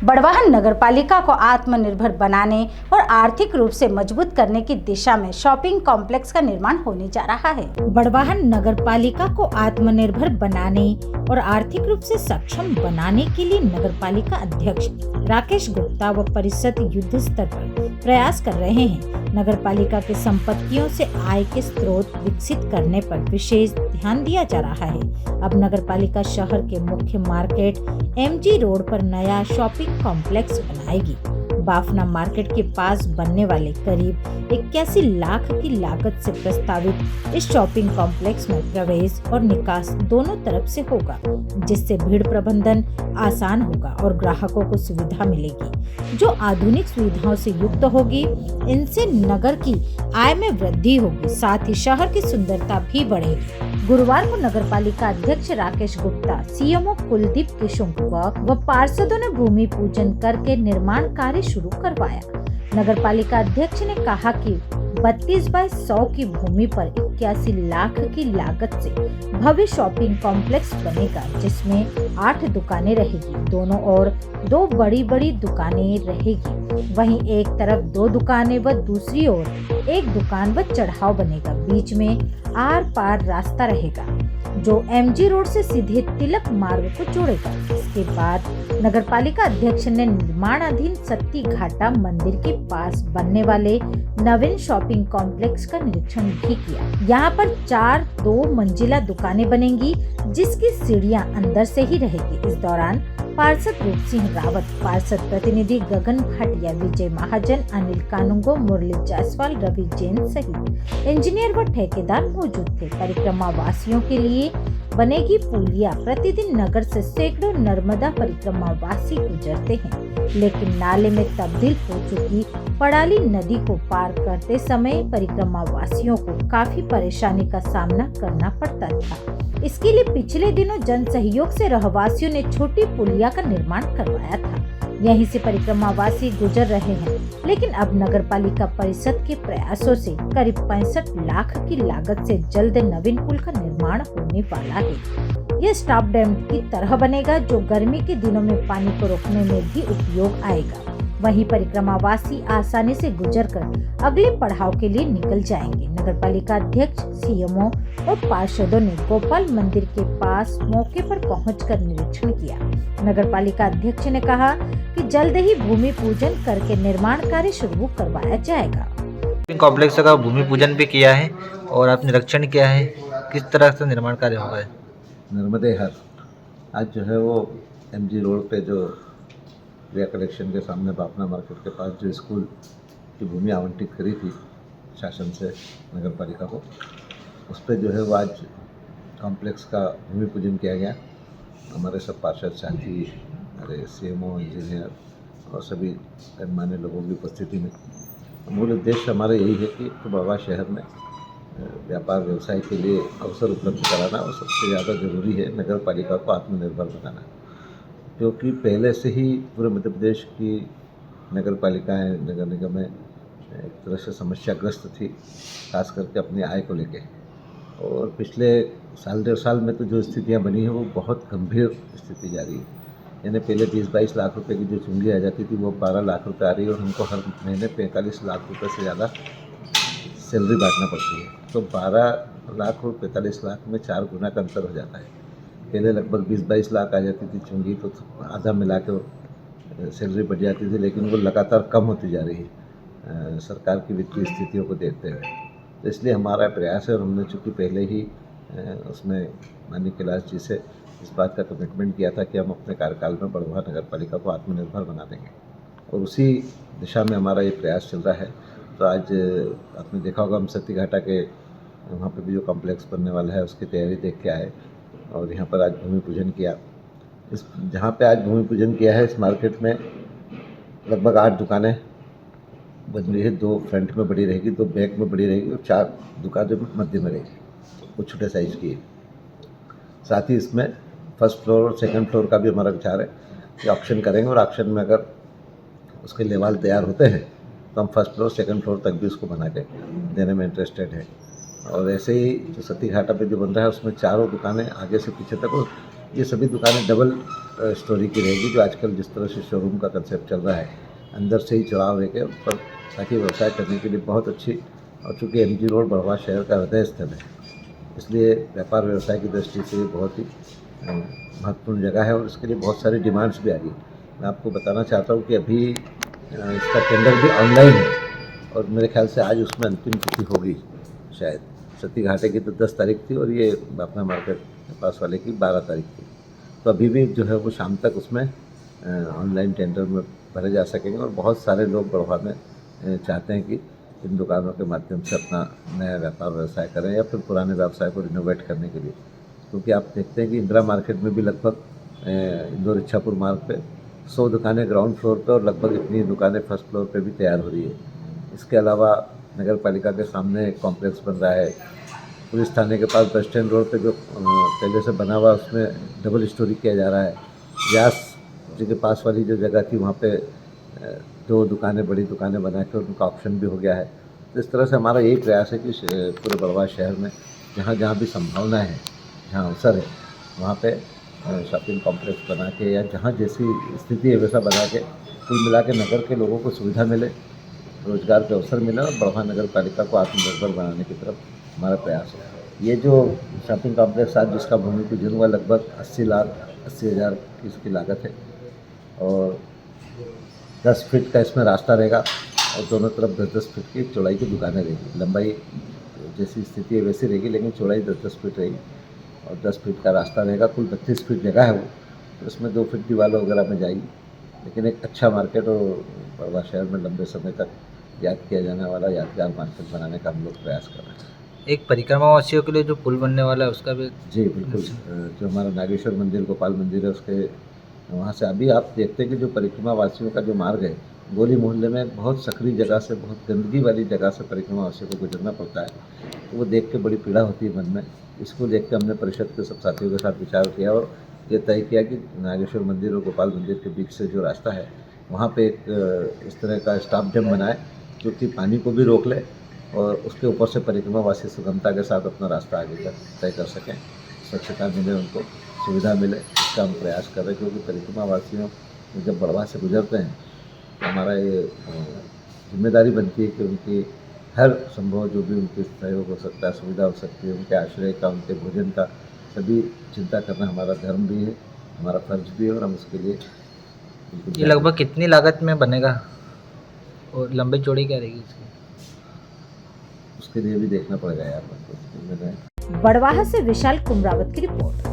बड़वाहन नगरपालिका को आत्मनिर्भर बनाने और आर्थिक रूप से मजबूत करने की दिशा में शॉपिंग कॉम्प्लेक्स का निर्माण होने जा रहा है। बड़वाहन नगरपालिका को आत्मनिर्भर बनाने और आर्थिक रूप से सक्षम बनाने के लिए नगरपालिका अध्यक्ष राकेश गुप्ता व परिषद युद्ध स्तर पर प्रयास कर रहे हैं। नगरपालिका के संपत्तियों से आय के स्रोत विकसित करने पर विशेष ध्यान दिया जा रहा है। अब नगरपालिका शहर के मुख्य मार्केट MG रोड पर नया शॉपिंग कॉम्प्लेक्स बनाएगी। बाफना मार्केट के पास बनने वाले करीब 81 लाख की लागत से प्रस्तावित इस शॉपिंग कॉम्प्लेक्स में प्रवेश और निकास दोनों तरफ से होगा, जिससे भीड़ प्रबंधन आसान होगा और ग्राहकों को सुविधा मिलेगी जो आधुनिक सुविधाओं से युक्त होगी। इनसे नगर की आय में वृद्धि होगी, साथ ही शहर की सुंदरता भी बढ़ेगी। गुरुवार को नगरपालिका अध्यक्ष राकेश गुप्ता, CMO कुलदीप किशुंक व पार्षदों ने भूमि पूजन करके निर्माण कार्य शुरू करवाया। नगरपालिका अध्यक्ष ने कहा कि 32 बाय 100 की भूमि पर 81 लाख की लागत से भव्य शॉपिंग कॉम्प्लेक्स बनेगा, जिसमें 8 दुकानें रहेगी। दोनों ओर 2 बड़ी दुकानें रहेगी। वहीं एक तरफ 2 दुकानें व दूसरी ओर 1 दुकान व चढ़ाव बनेगा। बीच में आर पार रास्ता रहेगा जो MG रोड से सीधे तिलक मार्ग को जोड़ेगा। इसके बाद नगरपालिका अध्यक्ष ने निर्माणाधीन सत्ती घाटा मंदिर के पास बनने वाले नवीन शॉपिंग कॉम्प्लेक्स का निरीक्षण भी किया। यहाँ पर 4 2 मंजिला दुकानें बनेंगी, जिसकी सीढ़ियाँ अंदर से ही रहेगी। इस दौरान पार्षद रूप सिंह रावत, पार्षद प्रतिनिधि गगन भाटिया, विजय महाजन, अनिल कानूंगो, मुरली जायसवाल, रवि जैन सहित इंजीनियर व ठेकेदार मौजूद थे। परिक्रमा वासियों के लिए बनेगी पुलिया। प्रतिदिन नगर से सैकड़ों नर्मदा परिक्रमा वासी गुजरते हैं, लेकिन नाले में तब्दील हो चुकी पड़ाली नदी को पार करते समय परिक्रमा वासियों को काफी परेशानी का सामना करना पड़ता था। इसके लिए पिछले दिनों जन सहयोग से रहवासियों ने छोटी पुलिया का निर्माण करवाया था। यहीं से परिक्रमावासी गुजर रहे हैं, लेकिन अब नगरपालिका परिषद के प्रयासों से करीब 65 लाख की लागत से जल्द नवीन पुल का निर्माण होने वाला है। यह स्टॉप डैम की तरह बनेगा, जो गर्मी के दिनों में पानी को रोकने में भी उपयोग आएगा। वहीं परिक्रमावासी आसानी से गुजरकर अगले पड़ाव के लिए निकल जाएंगे। नगरपालिका अध्यक्ष, CMO और पार्षदों ने गोपाल मंदिर के पास मौके पर पहुंचकर निरीक्षण किया। नगरपालिका अध्यक्ष ने कहा कि जल्द ही भूमि पूजन करके निर्माण कार्य शुरू करवाया जाएगा। कॉम्प्लेक्स का भूमि पूजन भी किया है और आप निरीक्षण किया है, किस तरह से निर्माण कार्य होगा? नर्मदे हर आज जो है वो MG रोड पे जो रिया कलेक्शन के सामने बाफना मार्केट के पास जो स्कूल की भूमि आवंटित करी थी शासन से नगर पालिका को, उस पर जो है वो आज कॉम्प्लेक्स का भूमि पूजन किया गया। हमारे सब पार्षद साथी, हमारे CMO, इंजीनियर और सभी गणमान्य लोगों की उपस्थिति में मूल उद्देश्य हमारा यही है कि बड़वा शहर में व्यापार व्यवसाय के लिए अवसर उपलब्ध कराना और सबसे ज़्यादा ज़रूरी है नगर पालिका को आत्मनिर्भर बनाना, क्योंकि पहले से ही पूरे मध्य प्रदेश की नगर पालिकाएँ, नगर निगमें एक तरह से समस्याग्रस्त थी, खास करके अपनी आय को लेके। और पिछले साल 1.5 साल में तो जो स्थितियाँ बनी हैं वो बहुत गंभीर स्थिति जा रही है। यानी पहले 20-22 लाख रुपए की जो चुंगी आ जाती थी वो 12 लाख रुपए आ रही है और हमको हर महीने 45 लाख रुपए से ज़्यादा सैलरी बांटना पड़ती है। तो 12 लाख और 45 लाख में 4 गुना का अंतर हो जाता है। पहले लगभग 20-22 लाख आ जाती थी चुंगी, तो आधा मिला के सैलरी बढ़ जाती थी, लेकिन वो लगातार कम होती जा रही है सरकार की वित्तीय स्थितियों को देखते हुए। तो इसलिए हमारा प्रयास है और हमने चूँकि पहले ही उसमें माननीय कैलाश जी से इस बात का कमिटमेंट किया था कि हम अपने कार्यकाल में बड़वा नगर पालिका को आत्मनिर्भर बना देंगे, और उसी दिशा में हमारा ये प्रयास चल रहा है। तो आज आपने देखा होगा, हम सत्ती घाटा के वहाँ पे भी जो कॉम्प्लेक्स बनने वाला है उसकी तैयारी देख के आए और यहाँ पर आज भूमि पूजन किया। इस जहाँ पे आज भूमि पूजन किया है, इस मार्केट में लगभग 8 दुकानें बन रही है। 2 फ्रंट में बड़ी रहेगी, 2 बैक में बड़ी रहेगी और 4 दुकानें मध्य में रहेगी, वो छोटे साइज़ की है। साथ ही इसमें फर्स्ट फ्लोर और सेकंड फ्लोर का भी हमारा विचार है कि ऑक्शन करेंगे, और ऑक्शन में अगर उसके लेवल तैयार होते हैं तो हम फर्स्ट फ्लोर सेकंड फ्लोर तक भी उसको बना के देने में इंटरेस्टेड है। और ऐसे ही जो सती घाटा पे जो बन रहा है उसमें 4 दुकानें आगे से पीछे तक ये सभी दुकानें डबल स्टोरी की रहेगी, जो आजकल जिस तरह से शोरूम का कंसेप्ट चल रहा है, अंदर से ही चढ़ाव रहेगा ऊपर, ताकि व्यवसाय करने के लिए बहुत अच्छी। और चूँकि एमजी रोड बड़वा शहर का हृदय स्थल है, इसलिए व्यापार व्यवसाय की दृष्टि से ये बहुत ही महत्वपूर्ण जगह है और इसके लिए बहुत सारी डिमांड्स भी आ रही है। मैं आपको बताना चाहता हूँ कि अभी इसका टेंडर भी ऑनलाइन है और मेरे ख्याल से आज उसमें अंतिम तिथि होगी शायद। सती घाटे की तो 10 तारीख थी और ये बापना मार्केट के पास वाले की 12 तारीख थी। तो अभी भी जो है वो शाम तक उसमें ऑनलाइन टेंडर में भरे जा सकेंगे और बहुत सारे लोग बड़वा में चाहते हैं कि इन दुकानों के माध्यम से अपना नया व्यापार व्यवसाय करें या फिर पुराने व्यवसाय को रिनोवेट करने के लिए। क्योंकि आप देखते हैं कि इंदिरा मार्केट में भी लगभग इंदौर इच्छापुर मार्ग पे 100 दुकानें ग्राउंड फ्लोर पे और लगभग इतनी दुकानें फर्स्ट फ्लोर पे भी तैयार हो रही है। इसके अलावा नगर पालिका के सामने एक कॉम्प्लेक्स बन रहा है। पुलिस थाने के पास बस स्टैंड रोड पे जो पहले से बना हुआ उसमें डबल स्टोरी किया जा रहा है। व्यास जी के पास वाली जो जगह थी वहाँ पे 2 दुकानें, बड़ी दुकानें बना के उनका ऑप्शन भी हो गया है। तो इस तरह से हमारा यही प्रयास है कि पूरे बड़वा शहर में जहाँ जहाँ भी संभावना है, जहाँ अवसर है, वहाँ पे शॉपिंग कॉम्प्लेक्स बना के या जहाँ जैसी स्थिति है वैसा बना के कुल मिला के नगर के लोगों को सुविधा मिले, रोजगार के अवसर मिले और बड़वा नगर पालिका को आत्मनिर्भर बनाने की तरफ हमारा प्रयास है। ये जो शॉपिंग कॉम्प्लेक्स आज जिसका भूमि पूजन हुआ लगभग 80,80,000 की इसकी लागत है और 10 फीट का इसमें रास्ता रहेगा और दोनों तरफ 10-10 फीट की चौड़ाई की दुकानें रहेगी। लंबाई जैसी स्थिति है वैसी रहेगी लेकिन चौड़ाई 10-10 फीट रहेगी और 10 फीट का रास्ता रहेगा। कुल 32 फीट जगह है वो, तो उसमें 2 फीट दीवार वगैरह में जाएगी। लेकिन एक अच्छा मार्केट और बड़वा शहर में लंबे समय तक याद किया जाने वाला यादगार मार्केट बनाने का हम लोग प्रयास कर रहे हैं। एक परिक्रमा वासियों के लिए जो पुल बनने वाला है उसका भी जी बिल्कुल। जो हमारा नागेश्वर मंदिर, गोपाल मंदिर है, उसके वहाँ से अभी आप देखते हैं कि जो परिक्रमा वासियों का जो मार्ग है, गोली मोहल्ले में बहुत सकरी जगह से, बहुत गंदगी वाली जगह से परिक्रमा वासियों को गुजरना पड़ता है। तो वो देख के बड़ी पीड़ा होती है मन में। इसको देख के हमने परिषद के सब साथियों के साथ विचार किया और ये तय किया कि नागेश्वर मंदिर और गोपाल मंदिर के बीच से जो रास्ता है वहाँ पे एक इस तरह का स्टॉप डैम बनाए जो कि पानी को भी रोक ले और उसके ऊपर से परिक्रमा वासी सुगमता के साथ अपना रास्ता आगे तक तय कर सकें, स्वच्छता मिले, उनको सुविधा मिले। इसका हम प्रयास कर रहे हैं क्योंकि परिक्रमा वासियों जब बड़वा से गुजरते हैं तो हमारा ये जिम्मेदारी बनती है कि उनकी हर संभव जो भी उनके सहयोग हो सकता है, सुविधा हो सकती है, उनके आश्रय का, उनके भोजन का, सभी चिंता करना हमारा धर्म भी है, हमारा फर्ज भी है और हम उसके लिए। ये लगभग कितनी लागत में बनेगा और लंबी चौड़ी क्या रहेगी इसकी? उसके लिए भी देखना पड़ेगा यार। बड़वाह से विशाल कुमरावत की रिपोर्ट।